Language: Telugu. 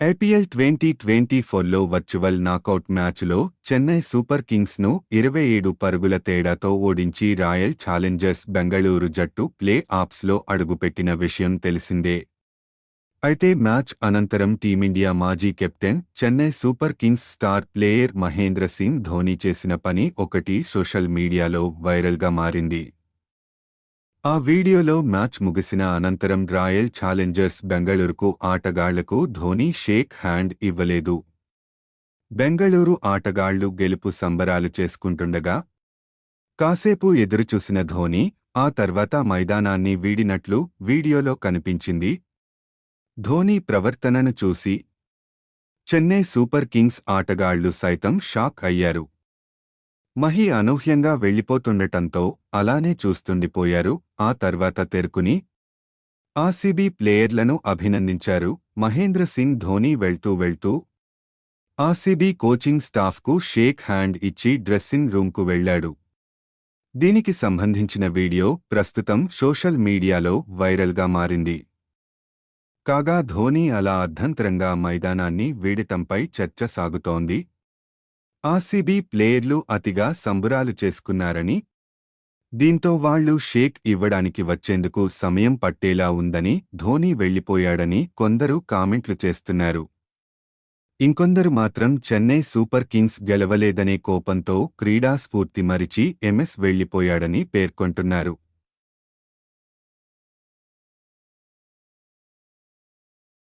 ఐపీఎల్ 2024లో వర్చువల్ నాకౌట్ మ్యాచ్లో చెన్నై సూపర్ కింగ్స్ను 27 పరుగుల తేడాతో ఓడించి రాయల్ ఛాలెంజర్స్ బెంగళూరు జట్టు ప్లే ఆఫ్స్లో అడుగుపెట్టిన విషయం తెలిసిందే. అయితే మ్యాచ్ అనంతరం టీమిండియా మాజీ captain, Chennai Super Kings star player Mahendra Singh Dhoni చేసిన పని ఒకటి సోషల్ మీడియాలో వైరల్గా మారింది. ఆ వీడియోలో మ్యాచ్ ముగిసిన అనంతరం రాయల్ ఛాలెంజర్స్ బెంగళూరుకు ఆటగాళ్లకు ధోనీ షేక్ హ్యాండ్ ఇవ్వలేదు. బెంగళూరు ఆటగాళ్లు గెలుపు సంబరాలు చేసుకుంటుండగా కాసేపు ఎదురుచూసిన ధోనీ ఆ తర్వాత మైదానాన్ని వీడినట్లు వీడియోలో కనిపించింది. ధోనీ ప్రవర్తనను చూసి చెన్నై సూపర్ కింగ్స్ ఆటగాళ్లు సైతం షాక్ అయ్యారు. మహీ అనూహ్యంగా వెళ్లిపోతుండటంతో అలానే చూస్తుండిపోయారు. ఆ తర్వాత తెరుకుని ఆర్సీబీ ప్లేయర్లను అభినందించారు. మహేంద్ర సింగ్ ధోనీ వెళ్తూ ఆర్సీబీ కోచింగ్ స్టాఫ్కు షేక్ హ్యాండ్ ఇచ్చి డ్రెస్సింగ్ రూమ్కు వెళ్లాడు. దీనికి సంబంధించిన వీడియో ప్రస్తుతం సోషల్ మీడియాలో వైరల్గా మారింది. కాగా ధోనీ అలా అర్ధంతరంగా మైదానాన్ని వీడటంపై చర్చ సాగుతోంది. ఆర్సీబీ ప్లేయర్లు అతిగా సంబురాలు చేసుకున్నారని, దీంతో వాళ్లు షేక్ ఇవ్వడానికి వచ్చేందుకు సమయం పట్టేలా ఉందని, ధోనీ వెళ్లిపోయాడని కొందరు కామెంట్లు చేస్తున్నారు. ఇంకొందరు మాత్రం చెన్నై సూపర్ కింగ్స్ గెలవలేదనే కోపంతో క్రీడా స్ఫూర్తి మరిచి ఎంఎస్ వెళ్లిపోయాడని పేర్కొంటున్నారు.